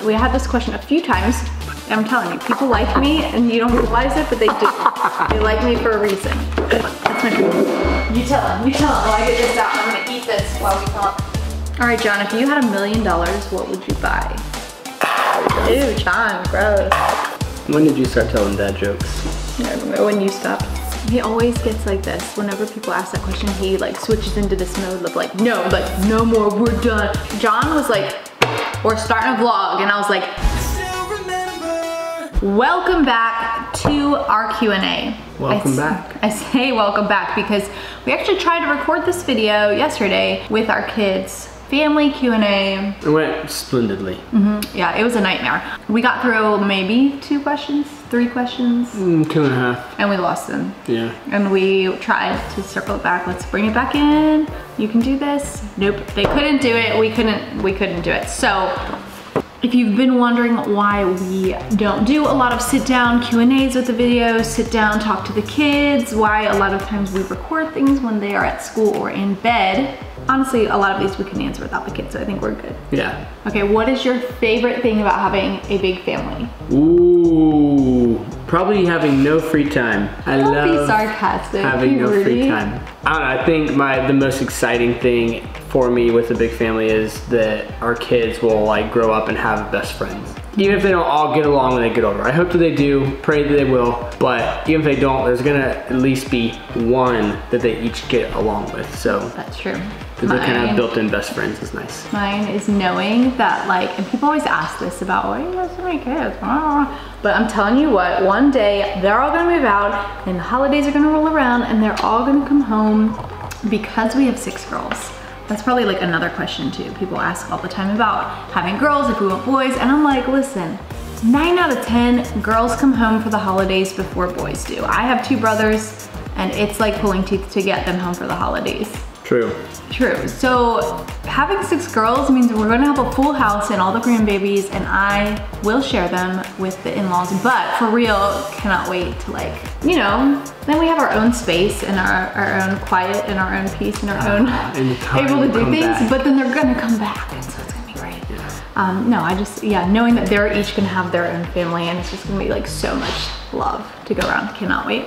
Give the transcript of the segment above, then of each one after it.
We had this question a few times, and I'm telling you, people like me, and you don't realize it, but they do. They like me for a reason. That's my food. You tell them while I get this out. I'm gonna eat this while we talk. All right, John, if you had $1 million, what would you buy? Ew, John, gross. When did you start telling dad jokes? I don't know when you stopped. He always gets like this. Whenever people ask that question, he like switches into this mode of like, no more, we're done. John was like, we're starting a vlog, and I was like, welcome back to our Q&A. Welcome back. I say welcome back because we actually tried to record this video yesterday with our kids. Family Q&A. It went splendidly. Yeah, it was a nightmare. We got through maybe 2 questions, 3 questions. 2.5. And we lost them. Yeah. And we tried to circle it back. Let's bring it back in. You can do this. Nope, they couldn't do it. We couldn't do it. So if you've been wondering why we don't do a lot of sit down Q&As with the videos, sit down, talk to the kids, why a lot of times we record things when they are at school or in bed, honestly, a lot of these we can answer without the kids, so I think we're good. Yeah. Okay, what is your favorite thing about having a big family? Ooh, probably having no free time. Don't be sarcastic. Having no free time. I don't know, I think the most exciting thing for me with a big family is that our kids will like grow up and have best friends. Even if they don't all get along when they get older. I hope that they do, pray that they will, but even if they don't, there's gonna at least be one that they each get along with, so. That's true. Because they're kind of built-in best friends is nice. Mine is knowing that like, and people always ask this about, why do you have so many kids? But I'm telling you what, one day they're all gonna move out and the holidays are gonna roll around and they're all gonna come home because we have 6 girls. That's probably like another question too. People ask all the time about having girls, if we want boys, and I'm like, listen, 9 out of 10 girls come home for the holidays before boys do. I have 2 brothers and it's like pulling teeth to get them home for the holidays. True. True. So having 6 girls means we're gonna have a full house and all the grandbabies, and I will share them with the in-laws, but for real, cannot wait to like, you know, then we have our own space and our own quiet and our own peace and our own able to do things, but then they're gonna come back, and so it's gonna be great. Yeah. No, I just, yeah, knowing that they're each gonna have their own family and it's just gonna be like so much love to go around, cannot wait.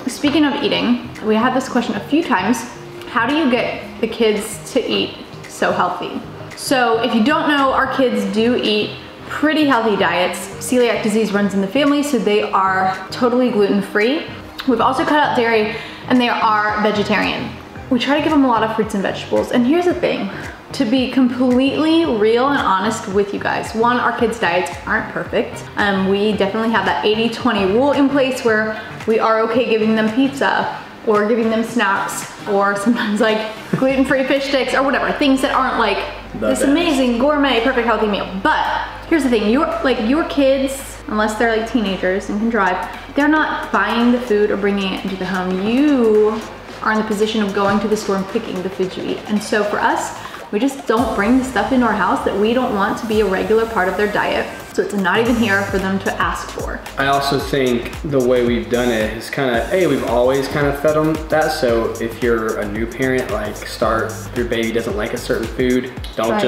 Speaking of eating, we had this question a few times. How do you get the kids to eat so healthy? So if you don't know, our kids do eat pretty healthy diets. Celiac disease runs in the family, so they are totally gluten-free. We've also cut out dairy, and they are vegetarian. We try to give them a lot of fruits and vegetables. And here's the thing, to be completely real and honest with you guys, one, our kids' diets aren't perfect. We definitely have that 80-20 rule in place where we are okay giving them pizza, or giving them snacks, or sometimes like gluten-free fish sticks or whatever, things that aren't like this amazing gourmet perfect healthy meal. But here's the thing, your kids, unless they're like teenagers and can drive, they're not buying the food or bringing it into the home. You are in the position of going to the store and picking the food you eat. And so for us, we just don't bring the stuff into our house that we don't want to be a regular part of their diet. So it's not even here for them to ask for. I also think the way we've done it is kind of, we've always kind of fed them that. So if you're a new parent, like your baby doesn't like a certain food, don't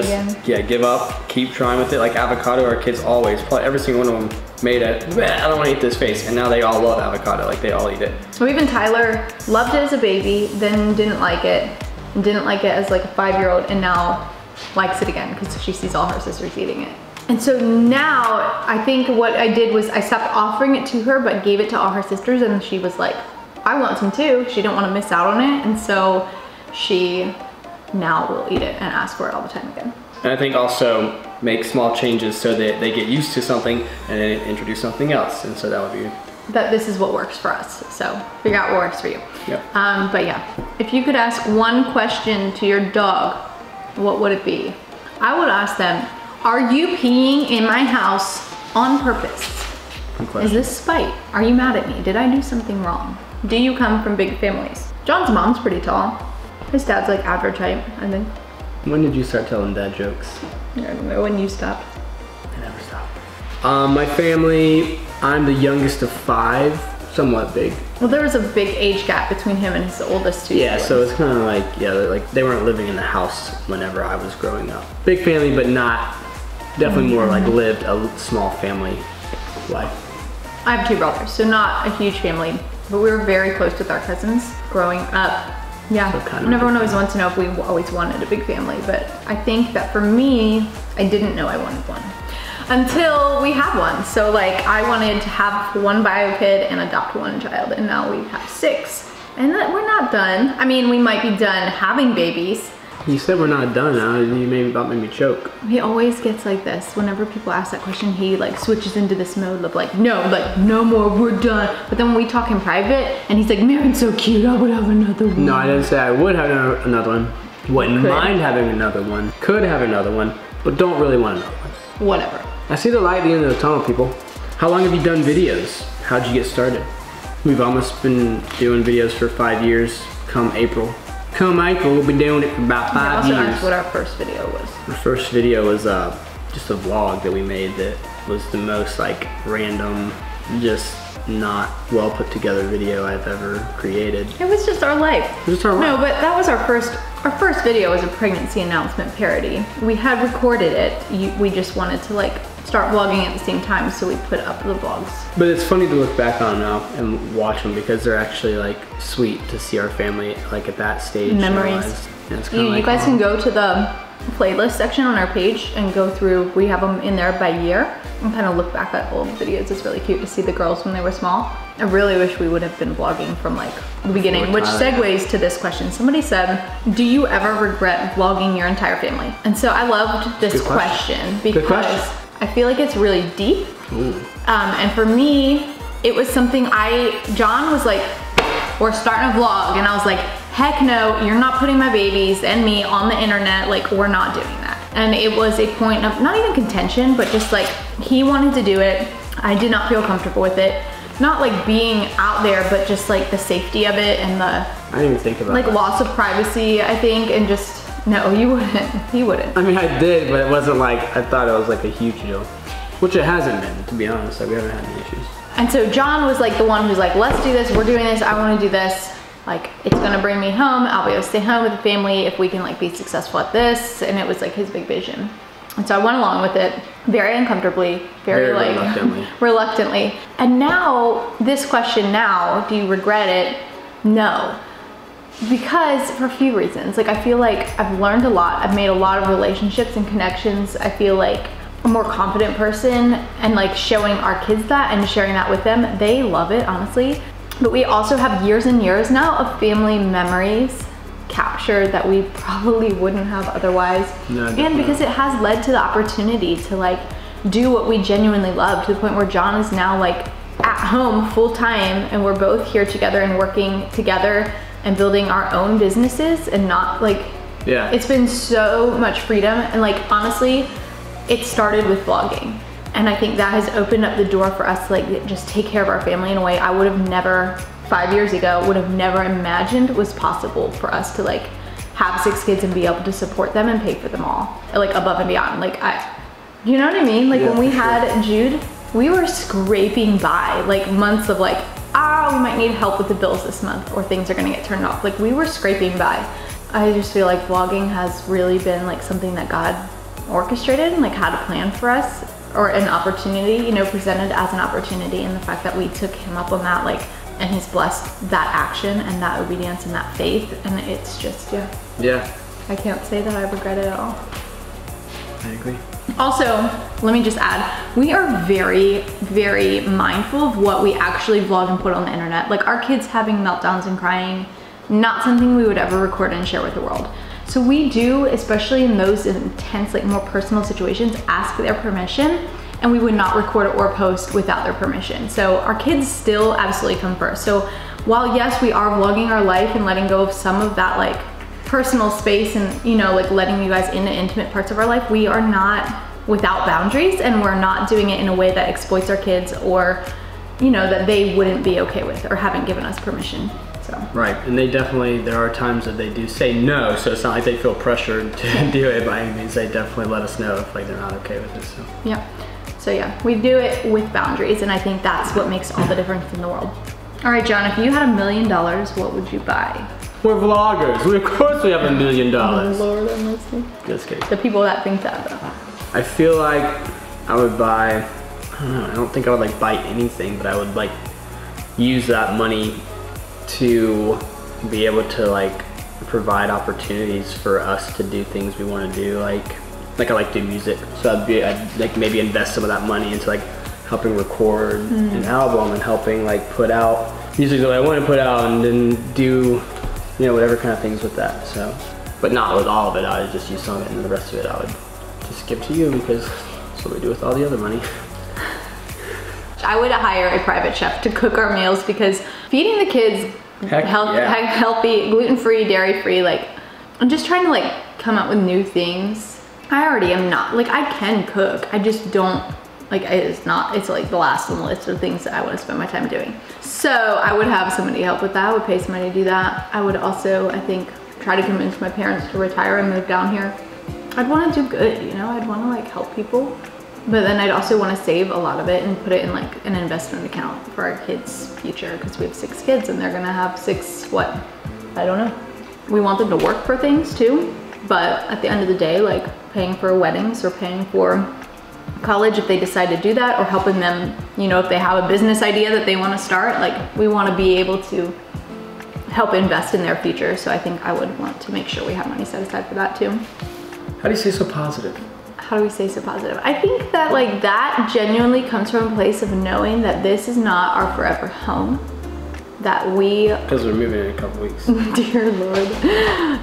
give up, keep trying with it. Like avocado, our kids always, probably every single one of them made it, I don't want to eat this face. And now they all love avocado, like they all eat it. So even Tyler loved it as a baby, then didn't like it, and didn't like it as like a 5-year-old, and now likes it again because she sees all her sisters eating it. And so now I think what I did was I stopped offering it to her, but gave it to all her sisters, and she was like, I want some too. She didn't want to miss out on it, and so she now will eat it and ask for it all the time again. And I think also make small changes so that they get used to something and then introduce something else, and so that would be that this is what works for us. So figure out what works for you. Yep. But yeah, if you could ask one question to your dog, what would it be? I would ask them, are you peeing in my house on purpose? Is this spite? Are you mad at me? Did I do something wrong? Do you come from big families? John's mom's pretty tall. His dad's like average height, I think. When did you start telling dad jokes? I don't know when you stopped. I never stopped. My family, I'm the youngest of 5, somewhat big. Well, there was a big age gap between him and his oldest 2 Yeah, siblings. so it's kind of like, they weren't living in the house whenever I was growing up. Big family, but not definitely more like lived a small family life. I have 2 brothers, so not a huge family, but we were very close with our cousins growing up. Yeah, so and everyone always wants to know if we always wanted a big family, but I think that for me, I didn't know I wanted one until we had one. So like I wanted to have 1 bio kid and adopt 1 child, and now we have 6. And that we're not done. I mean, we might be done having babies. You said we're not done now. You about made me choke. He always gets like this. Whenever people ask that question, he like switches into this mode of like, no more, we're done. But then when we talk in private, and he's like, Maren's so cute, I would have another one. No, I didn't say I would have another one. Wouldn't mind having another one. Could have another one, but don't really want another one. Whatever. I see the light at the end of the tunnel, people. How long have you done videos? How'd you get started? We've almost been doing videos for 5 years. Come April, we'll be doing it for about 5 years. That's what our first video was. Our first video was just a vlog that we made that was the most like random, just not well put together video I've ever created. It was just our life. It was just our life. No, but that was our first video was a pregnancy announcement parody. We had recorded it. We just wanted to like start vlogging at the same time, so we put up the vlogs. But it's funny to look back on now and watch them because they're actually like sweet to see our family like at that stage. Memories. Yeah, you guys can go to the playlist section on our page and go through, we have them in there by year, and kind of look back at old videos. It's really cute to see the girls when they were small. I really wish we would have been vlogging from like the beginning, which segues to this question. Somebody said, do you ever regret vlogging your entire family? And so I loved this question because I feel like it's really deep. And for me, it was something John was like, we're starting a vlog, and I was like, heck no, you're not putting my babies and me on the internet, like we're not doing that. And it was a point of not even contention, but just like he wanted to do it. I did not feel comfortable with it. Not like being out there, but just like the safety of it and the I didn't even think about like loss of privacy, I think, and just no, you wouldn't. He wouldn't. I mean, I did, but it wasn't like I thought it was like a huge deal, which it hasn't been, to be honest. Like we haven't had any issues. And so John was like the one who's like, let's do this. We're doing this. I want to do this. Like it's gonna bring me home. I'll be able to stay home with the family if we can like be successful at this. And it was like his big vision. And so I went along with it very uncomfortably, very like reluctantly. And now this question now, do you regret it? No. Because for a few reasons. Like I feel like I've learned a lot. I've made a lot of relationships and connections. I feel like a more confident person, and like showing our kids that and sharing that with them. They love it, honestly. But we also have years and years now of family memories captured that we probably wouldn't have otherwise. No, and because it has led to the opportunity to like do what we genuinely love, to the point where John is now like at home full time, and we're both here together and working together and building our own businesses, and not like, yeah, it's been so much freedom. And like honestly, it started with vlogging. And I think that has opened up the door for us to like just take care of our family in a way I would have never, 5 years ago, would have never imagined was possible for us to like have 6 kids and be able to support them and pay for them all, like above and beyond. Like you know what I mean? Like when we had Jude, we were scraping by like months of like, we might need help with the bills this month, or things are gonna get turned off. Like we were scraping by. I just feel like vlogging has really been like something that God orchestrated and like had a plan for us, or an opportunity, you know, presented as an opportunity. And the fact that we took him up on that, like, and he's blessed that action and that obedience and that faith, and it's just, yeah. I can't say that I regret it at all. I agree. Also, let me just add, we are very, very mindful of what we actually vlog and put on the internet. Like our kids having meltdowns and crying, not something we would ever record and share with the world. So we do, especially in those intense, like more personal situations, ask their permission, and we would not record or post without their permission. So our kids still absolutely come first. So while yes, we are vlogging our life and letting go of some of that like personal space and, you know, like letting you guys into intimate parts of our life, we are not without boundaries, and we're not doing it in a way that exploits our kids, or, you know, that they wouldn't be okay with or haven't given us permission. So. Right, and they definitely, there are times that they do say no, so it's not like they feel pressured to do it by any means. They definitely let us know if like they're not okay with it. So. Yep. So yeah, we do it with boundaries, and I think that's what makes all the difference in the world. All right, John, if you had $1 million, what would you buy? We're vloggers. Of course we have $1 million. Oh Lord, I'm listening. Just kidding. The people that think that though. I feel like I would buy, I don't know, I don't think I would like buy anything, but I would like use that money to be able to like provide opportunities for us to do things we want to do. Like I like to do music, so I'd like maybe invest some of that money into like helping record an album and helping like put out music that I want to put out, and then do, you know, whatever kind of things with that. So, but not with all of it. I would just use some of it, and the rest of it I would just give to you, because that's what we do with all the other money. I would hire a private chef to cook our meals, because feeding the kids healthy, gluten-free, dairy-free, like, I'm just trying to like come up with new things. I already am not, like, I can cook, I just don't, like, it's like the last on the list of things that I want to spend my time doing. So I would have somebody help with that. I would pay somebody to do that. I would also, I think, try to convince my parents to retire and move down here. I'd want to do good, you know, I'd want to like help people, but then I'd also want to save a lot of it and put it in like an investment account for our kids' future, because we have 6 kids and they're gonna have 6, what? I don't know. We want them to work for things too, but at the end of the day, like paying for weddings or paying for college if they decide to do that, or helping them, you know, if they have a business idea that they want to start, like we want to be able to help invest in their future. So I think I would want to make sure we have money set aside for that too. How do you say so positive? How do we say so positive? I think that like that genuinely comes from a place of knowing that this is not our forever home. That we, because we're moving in a couple weeks. Dear Lord.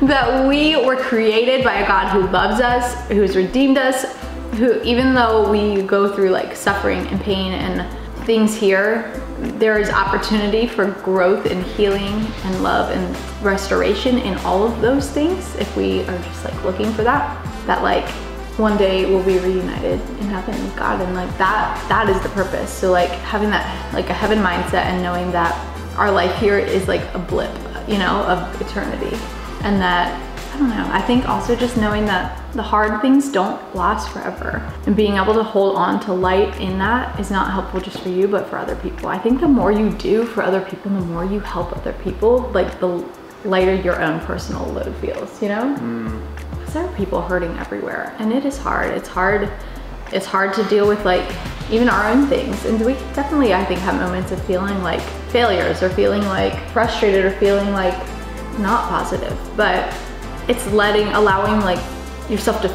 That we were created by a God who loves us, who's redeemed us, who, even though we go through like suffering and pain and things here, there is opportunity for growth and healing and love and restoration in all of those things if we are just like looking for that. That like one day we'll be reunited in heaven with God, and like that is the purpose. So like having that like a heaven mindset and knowing that our life here is like a blip, you know, of eternity. And that, I don't know, I think also just knowing that the hard things don't last forever, and being able to hold on to light in that is not helpful just for you, but for other people. I think the more you do for other people, the more you help other people, like the lighter your own personal load feels, you know? Because there are people hurting everywhere, and it is hard. It's hard to deal with like even our own things. And we definitely, I think, have moments of feeling like failures, or feeling like frustrated, or feeling like not positive. But it's allowing like yourself to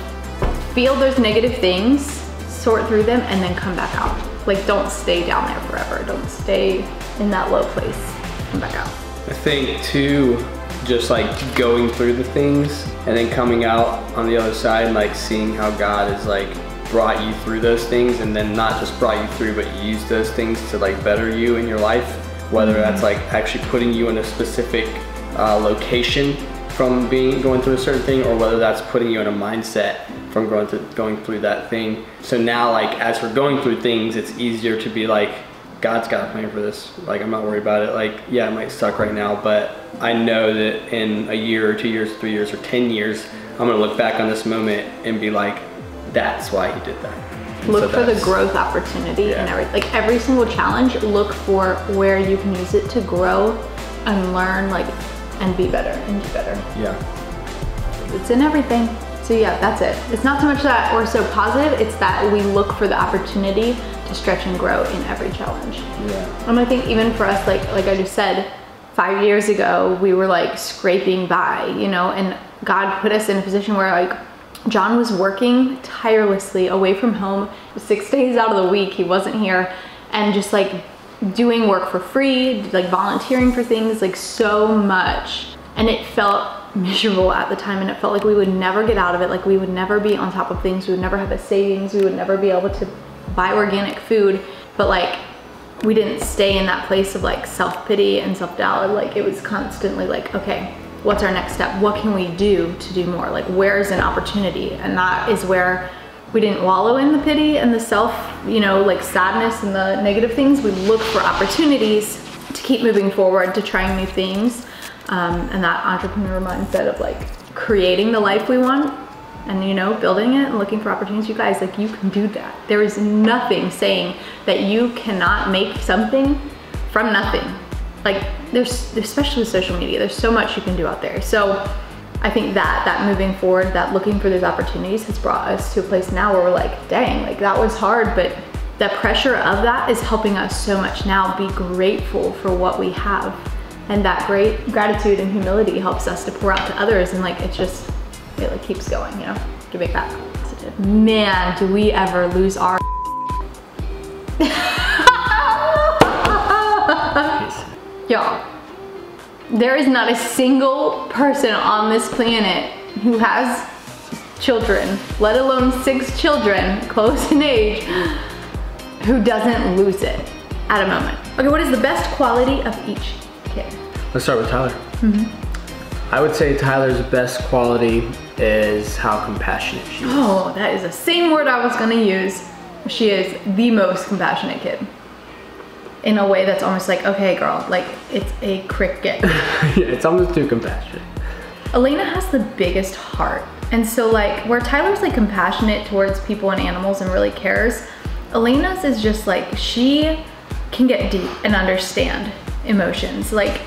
feel those negative things, sort through them, and then come back out. Like, don't stay down there forever. Don't stay in that low place. Come back out. I think too, just like going through the things and then coming out on the other side, and like seeing how God has like brought you through those things, and then not just brought you through, but used those things to like better you in your life. Whether that's like actually putting you in a specific location from going through a certain thing, or whether that's putting you in a mindset from going through that thing. So now, like, as we're going through things, it's easier to be like, God's got a plan for this. Like, I'm not worried about it. Like, yeah, it might suck right now, but I know that in a year or 2 years, 3 years, or 10 years, I'm gonna look back on this moment and be like, that's why he did that. Look for the growth opportunity and everything. Like every single challenge, look for where you can use it to grow and learn, like, and be better and do better. Yeah. It's in everything. So yeah, that's it. It's not so much that we're so positive, it's that we look for the opportunity to stretch and grow in every challenge. Yeah. And I think even for us, like I just said, 5 years ago, we were like scraping by, you know, and God put us in a position where like John was working tirelessly away from home 6 days out of the week. He wasn't here, and just like doing work for free, like volunteering for things, like so much. And it felt miserable at the time, and it felt like we would never get out of it. Like we would never be on top of things. We would never have a savings. We would never be able to buy organic food. But like, we didn't stay in that place of like self-pity and self-doubt. Like it was constantly like, okay, what's our next step? What can we do to do more? Like, where's an opportunity? And that is where we didn't wallow in the pity and the self, you know, like sadness and the negative things. We look for opportunities to keep moving forward, to trying new things. And that entrepreneur mindset of like creating the life we want and, you know, building it and looking for opportunities. You guys, like, you can do that. There is nothing saying that you cannot make something from nothing. Like, there's, especially with social media, there's so much you can do out there. So I think that moving forward, that looking for those opportunities has brought us to a place now where we're like, dang, like that was hard, but the pressure of that is helping us so much now be grateful for what we have. And that great gratitude and humility helps us to pour out to others, and like it like keeps going, you know, give it back. Man, do we ever lose our Y'all, there is not a single person on this planet who has children, let alone 6 children close in age, who doesn't lose it at a moment. Okay, what is the best quality of each kid? Let's start with Tyler. I would say Tyler's best quality is how compassionate she is. Oh, that is the same word I was gonna use. She is the most compassionate kid. In a way that's almost like, okay girl, like it's a cricket. Yeah, it's almost too compassionate. Elena has the biggest heart. And so like, where Tyler's like compassionate towards people and animals and really cares, Elena's is just like, she can get deep and understand emotions. Like,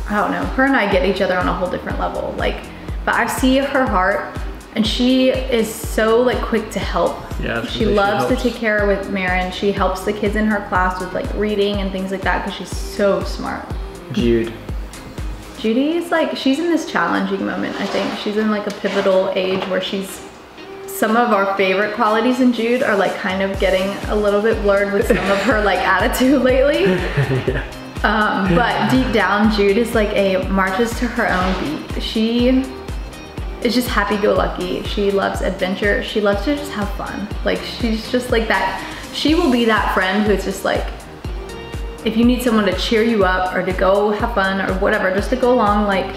I don't know, her and I get each other on a whole different level. Like, but I see her heart, and she is so like quick to help. Yeah, she loves to take care with Marin. She helps the kids in her class with like reading and things like that because she's so smart. Judy is like, she's in this challenging moment, I think. She's in like a pivotal age where some of our favorite qualities in Jude are like kind of getting a little bit blurred with some of her like attitude lately. Yeah. But deep down, Jude is like marches to her own beat. She is just happy-go-lucky. She loves adventure. She loves to just have fun. Like, she's just like that. She will be that friend who's just like, if you need someone to cheer you up or to go have fun or whatever, just to go along, like,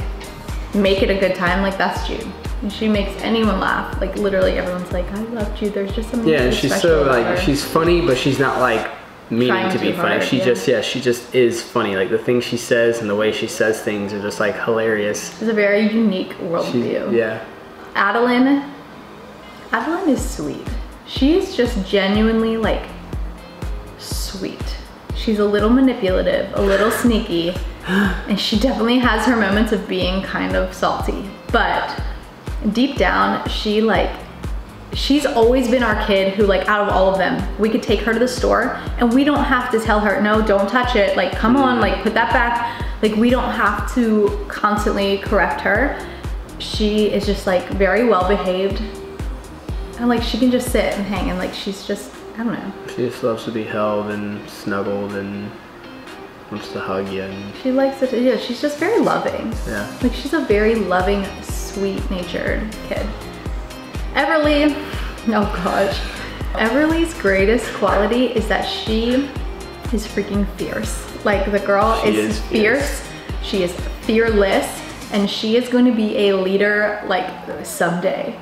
make it a good time, like that's Jude. And she makes anyone laugh. Like, literally everyone's like, I love Jude. There's just something and she's so like, she's funny, but she's not like meaning to be funny. Hard, she just is funny. Like the things she says and the way she says things are just like hilarious. It's a very unique worldview. Yeah. Adeline is sweet. She's just genuinely like sweet. She's a little manipulative, a little sneaky, and she definitely has her moments of being kind of salty. But deep down, she's always been our kid who, like, out of all of them, we could take her to the store and we don't have to tell her, no, don't touch it. Like, come on, like, put that back. Like, we don't have to constantly correct her. She is just like very well behaved. And like, she can just sit and hang and like, she's just, I don't know. She just loves to be held and snuggled and wants to hug you. And she likes it, yeah, she's just very loving. Yeah. Like, she's a very loving, sweet-natured kid. Everly, oh gosh. Everly's greatest quality is that she is freaking fierce. Like, the girl is fierce. She is fearless, and she is going to be a leader like someday.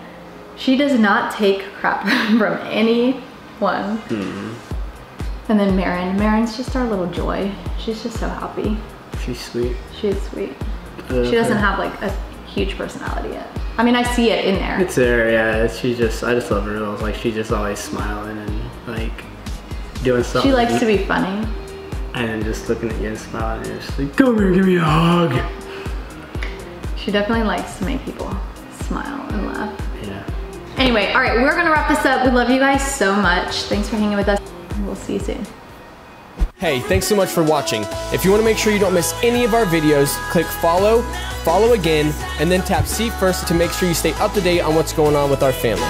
She does not take crap from anyone. And then Marin's just our little joy. She's just so happy. She's sweet. She is sweet. She doesn't have like a huge personality yet. I mean, I see it in there. It's there, yeah. I just love her. Like, she's just always smiling and like doing something. She likes to be funny. And just looking at you and smiling, and you're just like, come here, give me a hug. She definitely likes to make people smile and laugh. Yeah. Anyway, all right, we're gonna wrap this up. We love you guys so much. Thanks for hanging with us. We'll see you soon. Hey, thanks so much for watching. If you want to make sure you don't miss any of our videos, click follow, follow again, and then tap see first to make sure you stay up to date on what's going on with our family.